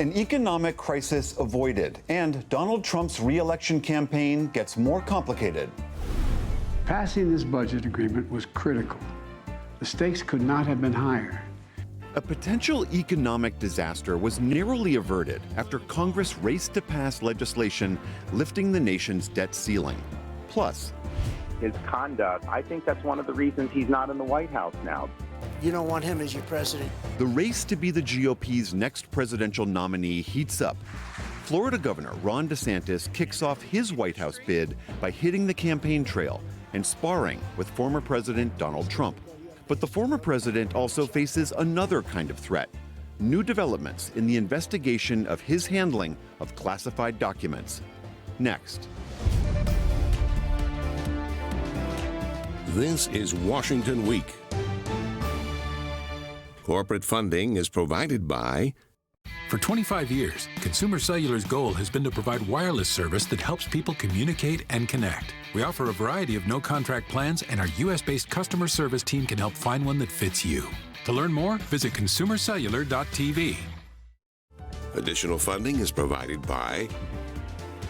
An economic crisis avoided, and Donald Trump's re-election campaign gets more complicated. Passing this budget agreement was critical. The stakes could not have been higher. A potential economic disaster was narrowly averted after Congress raced to pass legislation lifting the nation's debt ceiling. Plus, his conduct, I think that's one of the reasons he's not in the White House now. You don't want him as your president. The race to be the GOP's next presidential nominee heats up. Florida Governor Ron DeSantis kicks off his White House bid by hitting the campaign trail and sparring with former President Donald Trump. But the former president also faces another kind of threat: new developments in the investigation of his handling of classified documents. Next. This is Washington Week. Corporate funding is provided by... For 25 years, Consumer Cellular's goal has been to provide wireless service that helps people communicate and connect. We offer a variety of no-contract plans, and our U.S.-based customer service team can help find one that fits you. To learn more, visit consumercellular.tv. Additional funding is provided by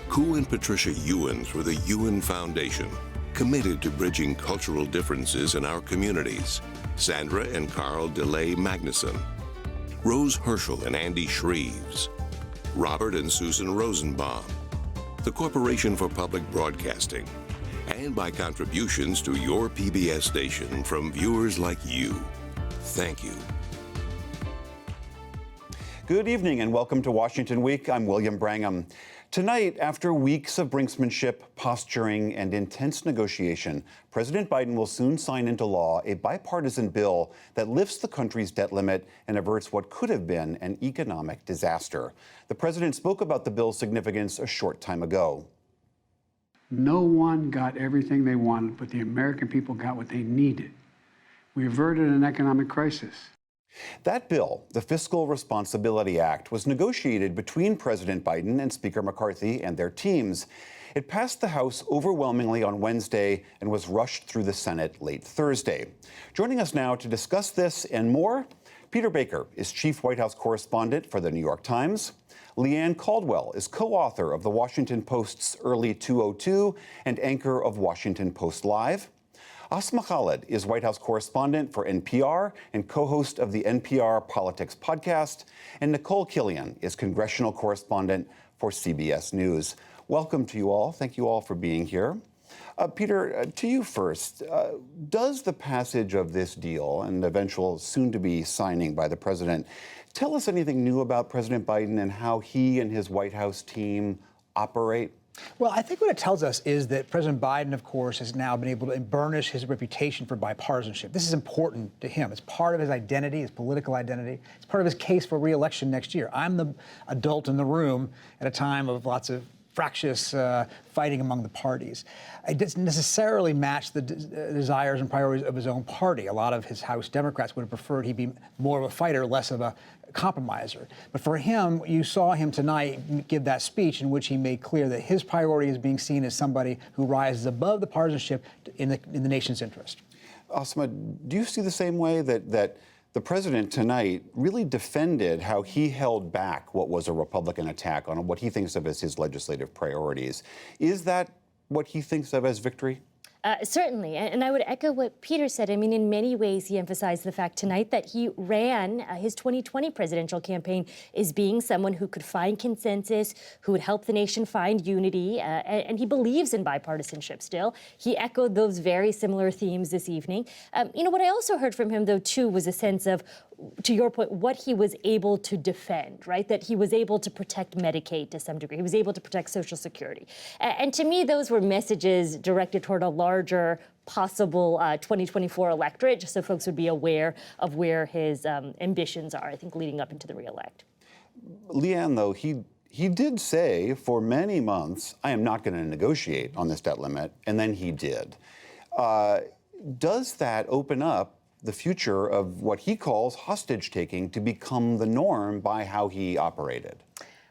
Koo and Patricia Ewan through the Ewan Foundation, committed to bridging cultural differences in our communities. Sandra and Carl DeLay Magnuson, Rose Herschel and Andy Shreves, Robert and Susan Rosenbaum, the Corporation for Public Broadcasting, and by contributions to your PBS station from viewers like you. Thank you. Good evening and welcome to Washington Week. I'm William Brangham. Tonight, after weeks of brinksmanship, posturing, and intense negotiation, President Biden will soon sign into law a bipartisan bill that lifts the country's debt limit and averts what could have been an economic disaster. The president spoke about the bill's significance a short time ago. No one got everything they wanted, but the American people got what they needed. We averted an economic crisis. That bill, the Fiscal Responsibility Act, was negotiated between President Biden and Speaker McCarthy and their teams. It passed the House overwhelmingly on Wednesday and was rushed through the Senate late Thursday. Joining us now to discuss this and more, Peter Baker is Chief White House Correspondent for The New York Times. Leigh Caldwell is co-author of The Washington Post's Early 202 and anchor of Washington Post Live. Asma Khalid is White House correspondent for NPR and co-host of the NPR Politics podcast. And Nikole Killion is congressional correspondent for CBS News. Welcome to you all. Thank you all for being here. Peter, to you first. Does the passage of this deal and eventual soon-to-be signing by the president tell us anything new about President Biden and how he and his White House team operate? Well, I think what it tells us is that President Biden, of course, has now been able to burnish his reputation for bipartisanship. This is important to him. It's part of his identity, his political identity. It's part of his case for re-election next year. I'm the adult in the room at a time of lots of fractious fighting among the parties. It doesn't necessarily match the desires and priorities of his own party. A lot of his House Democrats would have preferred he be more of a fighter, less of a compromiser. But for him, you saw him tonight give that speech in which he made clear that his priority is being seen as somebody who rises above the partisanship in the nation's interest. Asma, do you see the same way that the president tonight really defended how he held back what was a Republican attack on what he thinks of as his legislative priorities? Is that what he thinks of as victory? Certainly, and I would echo what Peter said. I mean, in many ways, he emphasized the fact tonight that he ran his 2020 presidential campaign as being someone who could find consensus, who would help the nation find unity, and he believes in bipartisanship still. He echoed those very similar themes this evening. What I also heard from him, though, too, was a sense of, to your point, what he was able to defend, right? That he was able to protect Medicaid to some degree. He was able to protect Social Security. And to me, those were messages directed toward a larger possible 2024 electorate, just so folks would be aware of where his ambitions are, I think, leading up into the re-elect. Leigh, though, he did say for many months, I am not going to negotiate on this debt limit, and then he did. Does that open up the future of what he calls hostage-taking to become the norm by how he operated?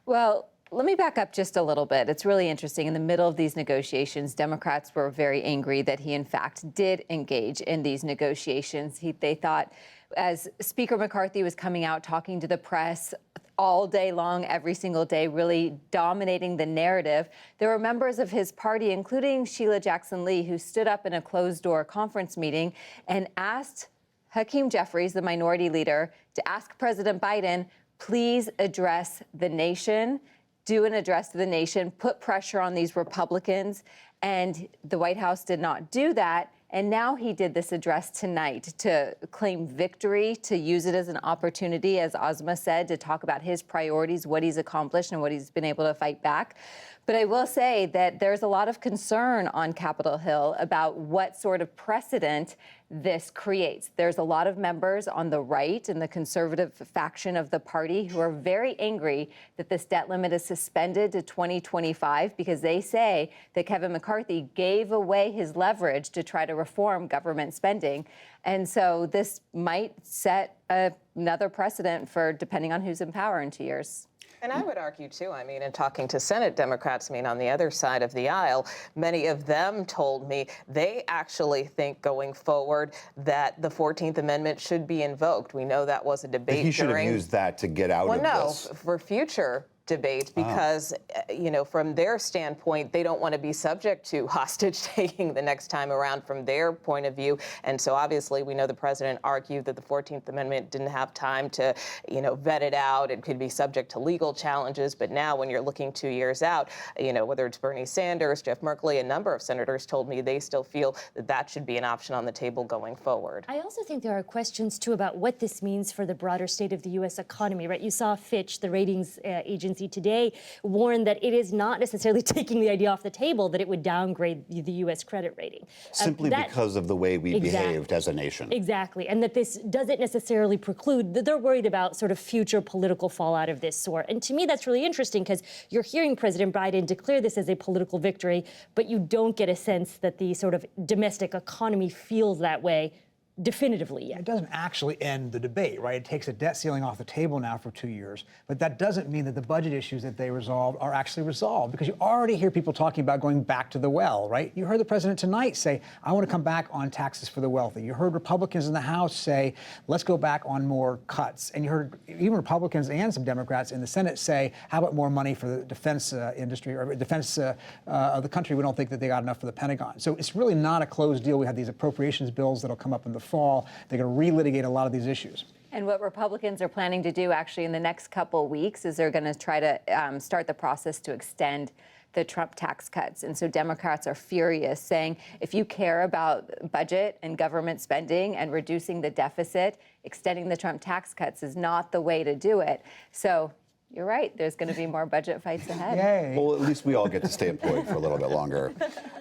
Well, let me back up just a little bit. It's really interesting. In the middle of these negotiations, Democrats were very angry that he, in fact, did engage in these negotiations. They thought as Speaker McCarthy was coming out talking to the press all day long, every single day, really dominating the narrative, there were members of his party, including Sheila Jackson Leigh, who stood up in a closed-door conference meeting and asked Hakeem Jeffries, the minority leader, to ask President Biden, please address the nation, do an address to the nation, put pressure on these Republicans. And the White House did not do that. And now he did this address tonight to claim victory, to use it as an opportunity, as Asma said, to talk about his priorities, what he's accomplished, and what he's been able to fight back. But I will say that there's a lot of concern on Capitol Hill about what sort of precedent this creates. There's a lot of members on the right and the conservative faction of the party who are very angry that this debt limit is suspended to 2025 because they say that Kevin McCarthy gave away his leverage to try to reform government spending. And so this might set another precedent for depending on who's in power in 2 years. And I would argue, too, I mean, in talking to Senate Democrats, I mean, on the other side of the aisle, many of them told me they actually think going forward that the 14th Amendment should be invoked. We know that was a debate during... He should have used that to get out of this. Well, no, for future debate, because, you know, from their standpoint, they don't want to be subject to hostage taking the next time around from their point of view. And so obviously we know the president argued that the 14th Amendment didn't have time to, you know, vet it out. It could be subject to legal challenges. But now when you're looking 2 years out, you know, whether it's Bernie Sanders, Jeff Merkley, a number of senators told me they still feel that that should be an option on the table going forward. I also think there are questions, too, about what this means for the broader state of the U.S. economy, right? You saw Fitch, the ratings agency, today warned that it is not necessarily taking the idea off the table that it would downgrade the U.S. credit rating. Simply because of the way we behaved as a nation. Exactly. And that this doesn't necessarily preclude that they're worried about sort of future political fallout of this sort. And to me, that's really interesting because you're hearing President Biden declare this as a political victory, but you don't get a sense that the sort of domestic economy feels that way definitively yet. It doesn't actually end the debate, right? It takes a debt ceiling off the table now for 2 years, but that doesn't mean that the budget issues that they resolved are actually resolved, because you already hear people talking about going back to the well, right? You heard the president tonight say, I want to come back on taxes for the wealthy. You heard Republicans in the House say, let's go back on more cuts. And you heard even Republicans and some Democrats in the Senate say, how about more money for the defense industry or defense of the country? We don't think that they got enough for the Pentagon. So it's really not a closed deal. We have these appropriations bills that'll come up in the fall. They're going to relitigate a lot of these issues. And what Republicans are planning to do actually in the next couple of weeks is they're going to try to start the process to extend the Trump tax cuts. And so Democrats are furious, saying if you care about budget and government spending and reducing the deficit, extending the Trump tax cuts is not the way to do it. So you're right. There's going to be more budget fights ahead. Yay. Well, at least we all get to stay employed for a little bit longer.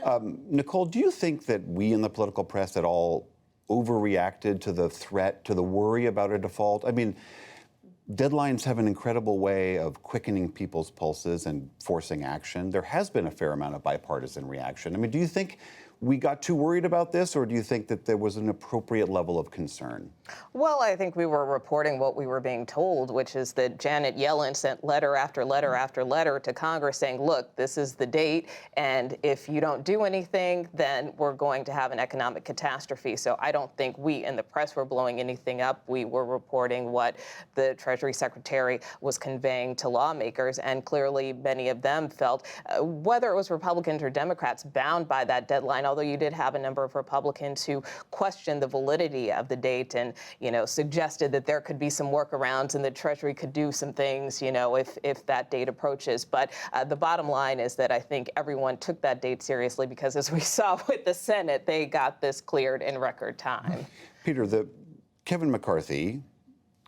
Nikole, do you think that we in the political press at all overreacted to the threat, to the worry about a default? I mean, deadlines have an incredible way of quickening people's pulses and forcing action. There has been a fair amount of bipartisan reaction. I mean, do you think we got too worried about this, or do you think that there was an appropriate level of concern? Well, I think we were reporting what we were being told, which is that Janet Yellen sent letter after letter after letter to Congress saying, look, this is the date, and if you don't do anything, then we're going to have an economic catastrophe. So I don't think we in the press were blowing anything up. We were reporting what the Treasury Secretary was conveying to lawmakers, and clearly many of them felt, whether it was Republicans or Democrats, bound by that deadline, although you did have a number of Republicans who questioned the validity of the date and, you know, suggested that there could be some workarounds and the Treasury could do some things, you know, if that date approaches. But the bottom line is that I think everyone took that date seriously because, as we saw with the Senate, they got this cleared in record time. Peter, Kevin McCarthy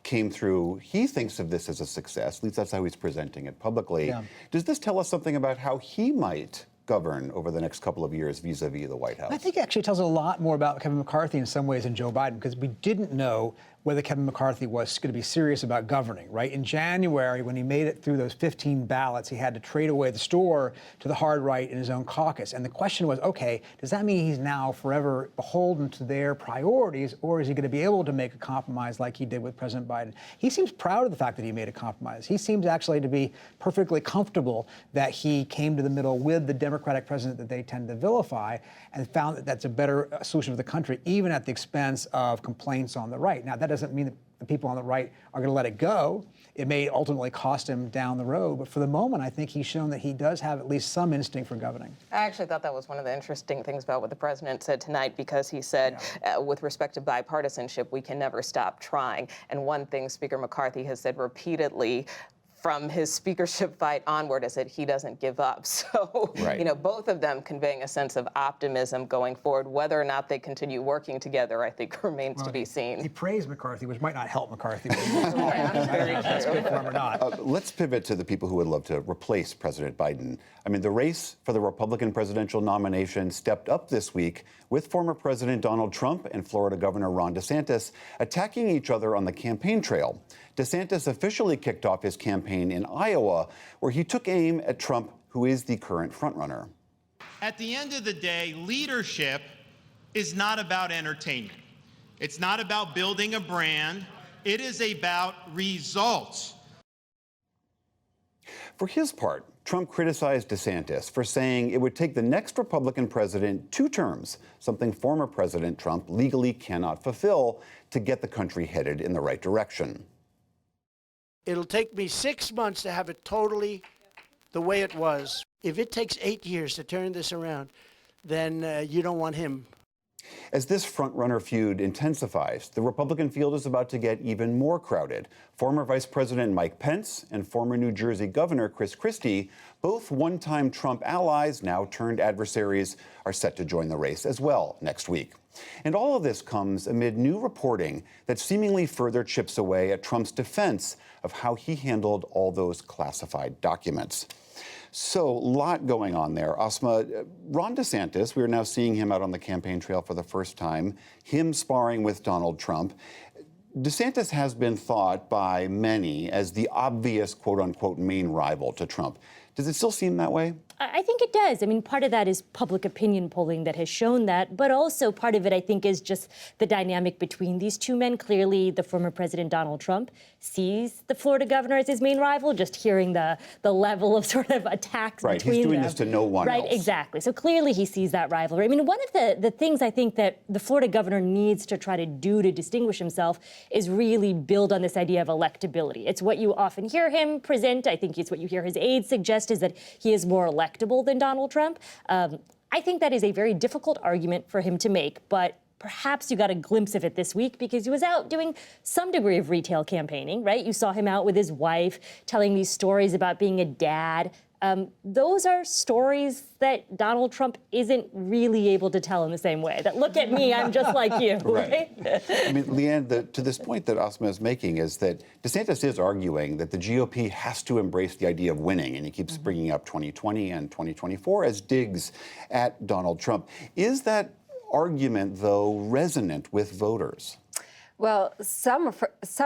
came through. He thinks of this as a success. At least that's how he's presenting it publicly. Yeah. Does this tell us something about how he might govern over the next couple of years vis-a-vis the White House? I think it actually tells a lot more about Kevin McCarthy in some ways than Joe Biden, because we didn't know whether Kevin McCarthy was going to be serious about governing, right? In January, when he made it through those 15 ballots, he had to trade away the store to the hard right in his own caucus. And the question was, okay, does that mean he's now forever beholden to their priorities, or is he going to be able to make a compromise like he did with President Biden? He seems proud of the fact that he made a compromise. He seems actually to be perfectly comfortable that he came to the middle with the Democratic president that they tend to vilify, and found that that's a better solution for the country, even at the expense of complaints on the right. Now, that doesn't mean that the people on the right are going to let it go. It may ultimately cost him down the road, but for the moment, I think he's shown that he does have at least some instinct for governing. I actually thought that was one of the interesting things about what the president said tonight, because he said, with respect to bipartisanship, we can never stop trying. And one thing Speaker McCarthy has said repeatedly from his speakership fight onward is that he doesn't give up. So, you know, both of them conveying a sense of optimism going forward. Whether or not they continue working together, I think, remains to be seen. He praised McCarthy, which might not help McCarthy. That's good for him or not. Let's pivot to the people who would love to replace President Biden. I mean, the race for the Republican presidential nomination stepped up this week with former President Donald Trump and Florida Governor Ron DeSantis attacking each other on the campaign trail. DeSantis officially kicked off his campaign in Iowa, where he took aim at Trump, who is the current frontrunner. At the end of the day, leadership is not about entertainment. It's not about building a brand. It is about results. For his part, Trump criticized DeSantis for saying it would take the next Republican president 2 terms, something former President Trump legally cannot fulfill, to get the country headed in the right direction. It'll take me 6 months to have it totally the way it was. If it takes 8 years to turn this around, then you don't want him. As this front-runner feud intensifies, the Republican field is about to get even more crowded. Former Vice President Mike Pence and former New Jersey Governor Chris Christie, both one-time Trump allies, now turned adversaries, are set to join the race as well next week. And all of this comes amid new reporting that seemingly further chips away at Trump's defense of how he handled all those classified documents. So, a lot going on there. Asma, Ron DeSantis, we are now seeing him out on the campaign trail for the first time, him sparring with Donald Trump. DeSantis has been thought by many as the obvious, quote-unquote, main rival to Trump. Does it still seem that way? I think it does. I mean, part of that is public opinion polling that has shown that, but also part of it, I think, is just the dynamic between these two men. Clearly, the former President Donald Trump sees the Florida governor as his main rival, just hearing the level of sort of attacks between them. Right, he's doing this to no one else. Right, exactly. So clearly he sees that rivalry. I mean, one of the things I think that the Florida governor needs to try to do to distinguish himself is really build on this idea of electability. It's what you often hear him present. I think it's what you hear his aides suggest, is that he is more electable than Donald Trump. I think that is a very difficult argument for him to make, but perhaps you got a glimpse of it this week because he was out doing some degree of retail campaigning, right? You saw him out with his wife telling these stories about being a dad. Those are stories that Donald Trump isn't really able to tell in the same way. That, look at me, I'm just like you, right? I mean, Leanne, to this point that Asma is making is that DeSantis is arguing that the GOP has to embrace the idea of winning, and he keeps bringing up 2020 and 2024 as digs at Donald Trump. Is that argument, though, resonant with voters? Well, some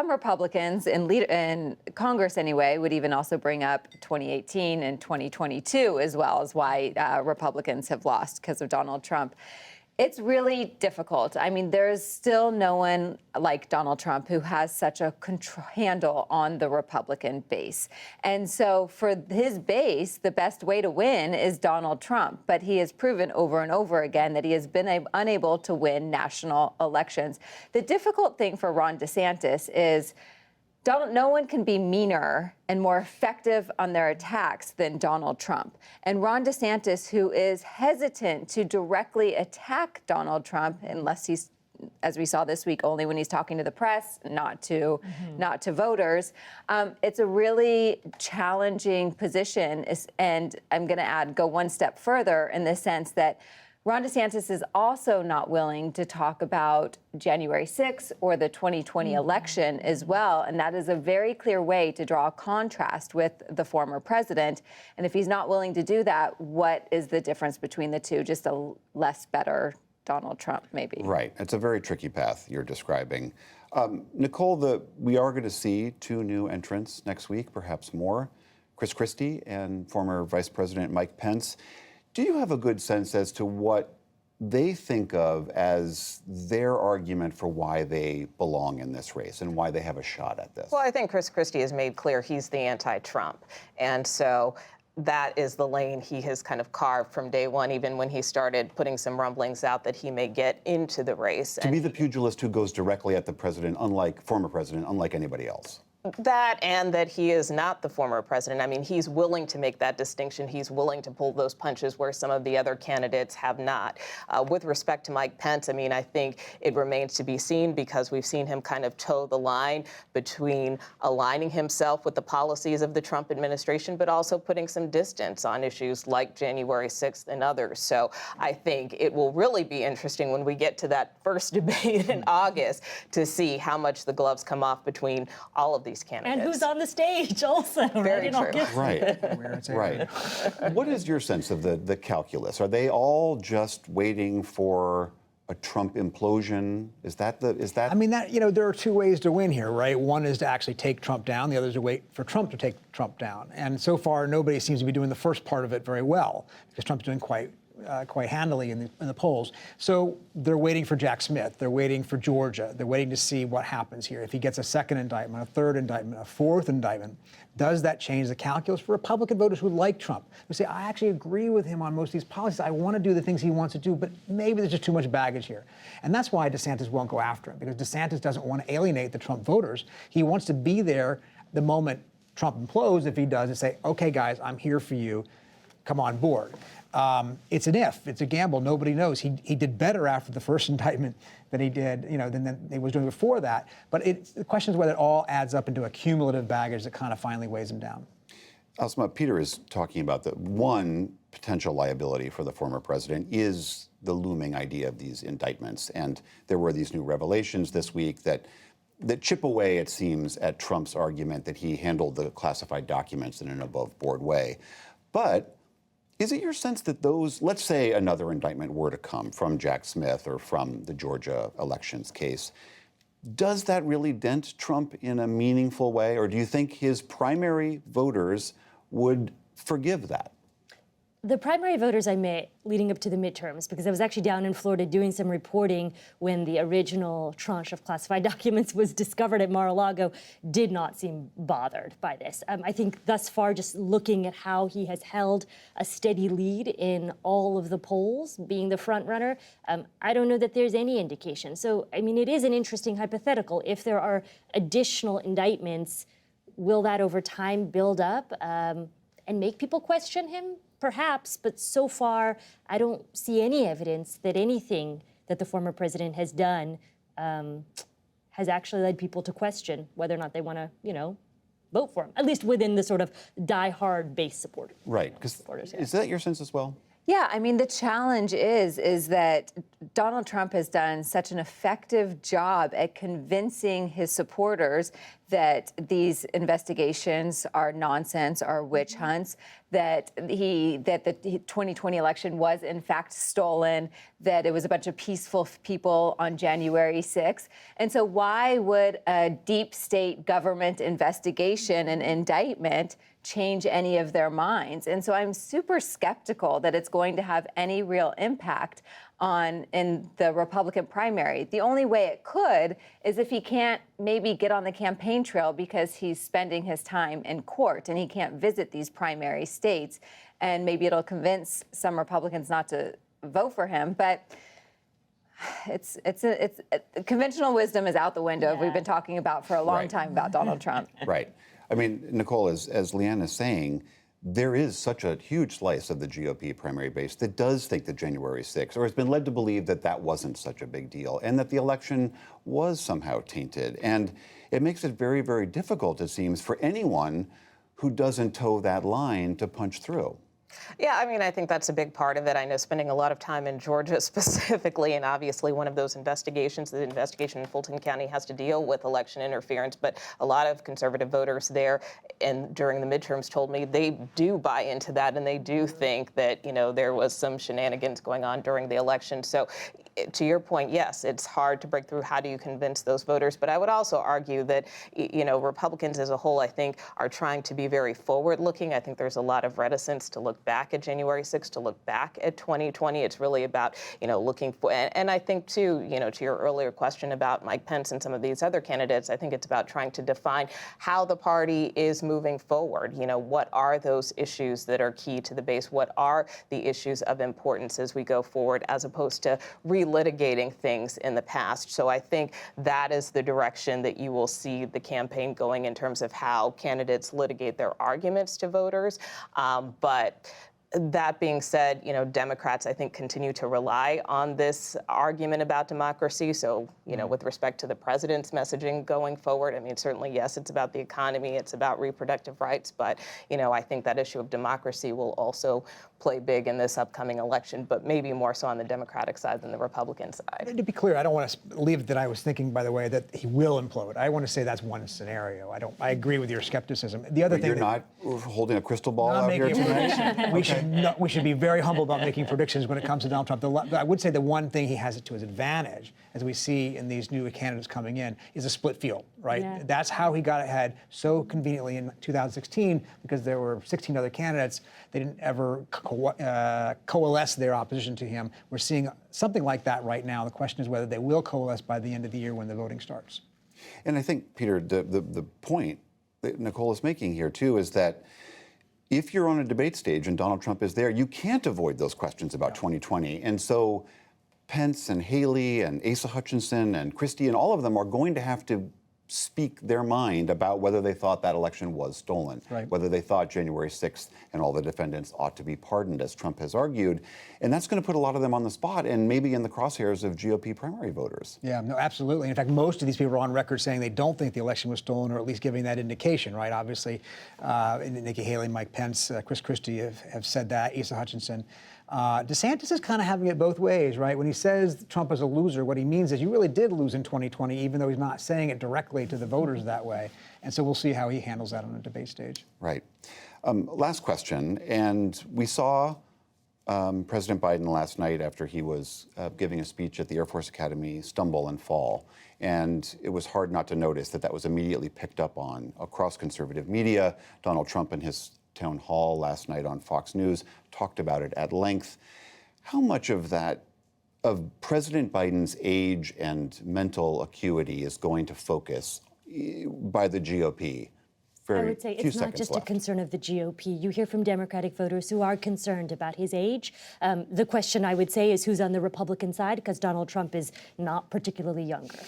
Republicans in Congress, anyway, would even also bring up 2018 and 2022 as well as why Republicans have lost because of Donald Trump. It's really difficult. I mean, there's still no one like Donald Trump who has such a handle on the Republican base. And so for his base, the best way to win is Donald Trump. But he has proven over and over again that he has been unable to win national elections. The difficult thing for Ron DeSantis is no one can be meaner and more effective on their attacks than Donald Trump. And Ron DeSantis, who is hesitant to directly attack Donald Trump, unless he's, as we saw this week, only when he's talking to the press, not to voters, it's a really challenging position. And I'm going to go one step further in the sense that Ron DeSantis is also not willing to talk about January 6th or the 2020 election as well. And that is a very clear way to draw a contrast with the former president. And if he's not willing to do that, what is the difference between the two? Just a less better Donald Trump, maybe. Right. It's a very tricky path you're describing. Nikole, we are going to see 2 new entrants next week, perhaps more, Chris Christie and former Vice President Mike Pence. Do you have a good sense as to what they think of as their argument for why they belong in this race and why they have a shot at this? Well, I think Chris Christie has made clear he's the anti-Trump. And so that is the lane he has kind of carved from day one, even when he started putting some rumblings out that he may get into the race. To be the pugilist who goes directly at the president, former president, unlike anybody else. That, and that he is not the former president. I mean, he's willing to make that distinction. He's willing to pull those punches where some of the other candidates have not. With respect to Mike Pence, I mean, I think it remains to be seen, because we've seen him kind of toe the line between aligning himself with the policies of the Trump administration, but also putting some distance on issues like January 6th and others. So I think it will really be interesting when we get to that first debate in August to see how much the gloves come off between all of these candidates. And who's on the stage also. Very right? true. Right. What is your sense of the calculus? Are they all just waiting for a Trump implosion? Is that? I mean, there are two ways to win here, right? One is to actually take Trump down. The other is to wait for Trump to take Trump down. And so far, nobody seems to be doing the first part of it very well, because Trump's doing quite handily in the polls. So they're waiting for Jack Smith. They're waiting for Georgia. They're waiting to see what happens here. If he gets a second indictment, a third indictment, a fourth indictment, does that change the calculus for Republican voters who like Trump? Who say, I actually agree with him on most of these policies. I want to do the things he wants to do, but maybe there's just too much baggage here. And that's why DeSantis won't go after him, because DeSantis doesn't want to alienate the Trump voters. He wants to be there the moment Trump implodes, if he does, and say, okay, guys, I'm here for you. Come on board. It's an if. It's a gamble. Nobody knows. He did better after the first indictment than he did, than he was doing before that. But the question is whether it all adds up into a cumulative baggage that kind of finally weighs him down. Asma, Peter is talking about the one potential liability for the former president is the looming idea of these indictments. And there were these new revelations this week that chip away, it seems, at Trump's argument that he handled the classified documents in an above-board way. But is it your sense that those, let's say another indictment were to come from Jack Smith or from the Georgia elections case, does that really dent Trump in a meaningful way? Or do you think his primary voters would forgive that? The primary voters I met leading up to the midterms, because I was actually down in Florida doing some reporting when the original tranche of classified documents was discovered at Mar-a-Lago, did not seem bothered by this. I think thus far, just looking at how he has held a steady lead in all of the polls, being the front runner, I don't know that there's any indication. So, I mean, it is an interesting hypothetical. If there are additional indictments, will that over time build up and make people question him? Perhaps, but so far, I don't see any evidence that anything that the former president has done has actually led people to question whether or not they want to, vote for him, at least within the sort of die-hard base supporters. Right, because is that your sense as well? Yeah, I mean, the challenge is that Donald Trump has done such an effective job at convincing his supporters that these investigations are nonsense, are witch hunts, that the 2020 election was in fact stolen, that it was a bunch of peaceful people on January 6th. And so why would a deep state government investigation and indictment change any of their minds? And so I'm super skeptical that it's going to have any real impact in the Republican primary. The only way it could is if he can't maybe get on the campaign trail because he's spending his time in court and he can't visit these primary states, and maybe it'll convince some Republicans not to vote for him. But it's conventional wisdom is out the window. Yeah. We've been talking about for a long time about Donald Trump. Right. I mean, Nikole, as Leanne is saying, there is such a huge slice of the GOP primary base that does think that January 6th, or has been led to believe that that wasn't such a big deal, and that the election was somehow tainted. And it makes it very, very difficult, it seems, for anyone who doesn't toe that line to punch through. Yeah, I mean, I think that's a big part of it. I know spending a lot of time in Georgia specifically, and obviously one of those investigations, the investigation in Fulton County, has to deal with election interference. But a lot of conservative voters there and during the midterms told me they do buy into that, and they do think that, there was some shenanigans going on during the election. So to your point, yes, it's hard to break through. How do you convince those voters? But I would also argue that, Republicans as a whole, I think, are trying to be very forward-looking. I think there's a lot of reticence to look back at January 6th, to look back at 2020. It's really about, looking for, and I think, too, to your earlier question about Mike Pence and some of these other candidates, I think it's about trying to define how the party is moving forward. What are those issues that are key to the base? What are the issues of importance as we go forward, as opposed to relitigating things in the past? So I think that is the direction that you will see the campaign going in terms of how candidates litigate their arguments to voters. But that being said, Democrats, I think, continue to rely on this argument about democracy. So, with respect to the president's messaging going forward, I mean, certainly, yes, it's about the economy, it's about reproductive rights. But, I think that issue of democracy will also play big in this upcoming election, but maybe more so on the Democratic side than the Republican side. To be clear, I don't want to leave that I was thinking, by the way, that he will implode. I want to say that's one scenario. I agree with your skepticism. The other thing, you're not holding a crystal ball out here tonight? We should be very humble about making predictions when it comes to Donald Trump. I would say the one thing he has to his advantage, as we see in these new candidates coming in, is a split field, right? Yeah. That's how he got ahead so conveniently in 2016, because there were 16 other candidates. They didn't ever coalesce their opposition to him. We're seeing something like that right now. The question is whether they will coalesce by the end of the year when the voting starts. And I think, Peter, the point that Nikole is making here, too, is that if you're on a debate stage and Donald Trump is there, you can't avoid those questions about 2020. And so Pence and Haley and Asa Hutchinson and Christie and all of them are going to have to speak their mind about whether they thought that election was stolen, whether they thought January 6th and all the defendants ought to be pardoned, as Trump has argued. And that's going to put a lot of them on the spot and maybe in the crosshairs of GOP primary voters. Yeah, no, absolutely. In fact, most of these people are on record saying they don't think the election was stolen, or at least giving that indication, right? Obviously, Nikki Haley, Mike Pence, Chris Christie have said that, Asa Hutchinson. DeSantis is kind of having it both ways, right? When he says Trump is a loser, what he means is you really did lose in 2020, even though he's not saying it directly to the voters that way. And so we'll see how he handles that on a debate stage. Right. Last question. And we saw President Biden last night, after he was giving a speech at the Air Force Academy, stumble and fall. And it was hard not to notice that that was immediately picked up on across conservative media. Donald Trump in his town hall last night on Fox News talked about it at length. How much of that, of President Biden's age and mental acuity, is going to focus by the GOP? I would say it's not just a concern of the GOP. You hear from Democratic voters who are concerned about his age. The question, I would say, is who's on the Republican side, because Donald Trump is not particularly younger.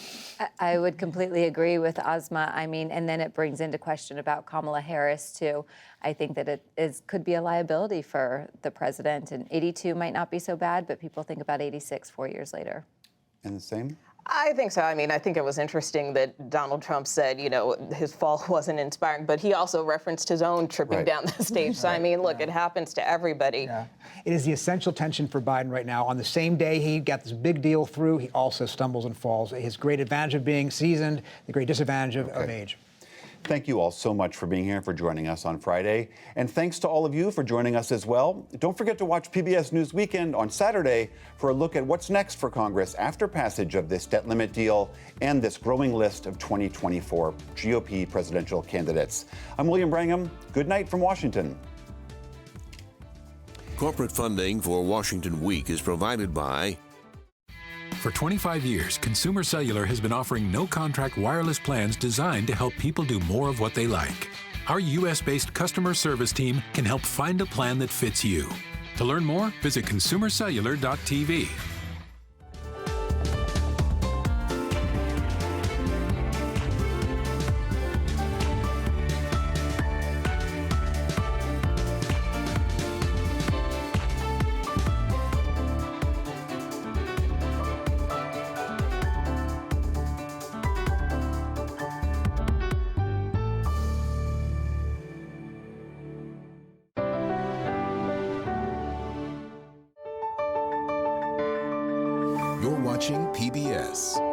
I would completely agree with Asma. I mean, and then it brings into question about Kamala Harris, too. I think that it could be a liability for the president. And 82 might not be so bad, but people think about 86 4 years later. And the same? I think so. I mean, I think it was interesting that Donald Trump said, his fall wasn't inspiring, but he also referenced his own tripping down the stage. So, I mean, look, it happens to everybody. Yeah. It is the essential tension for Biden right now. On the same day he got this big deal through, he also stumbles and falls. His great advantage of being seasoned, the great disadvantage of age. Thank you all so much for being here, for joining us on Friday. And thanks to all of you for joining us as well. Don't forget to watch PBS News Weekend on Saturday for a look at what's next for Congress after passage of this debt limit deal and this growing list of 2024 GOP presidential candidates. I'm William Brangham. Good night from Washington. Corporate funding for Washington Week is provided by... For 25 years, Consumer Cellular has been offering no-contract wireless plans designed to help people do more of what they like. Our U.S.-based customer service team can help find a plan that fits you. To learn more, visit consumercellular.tv. You're watching PBS.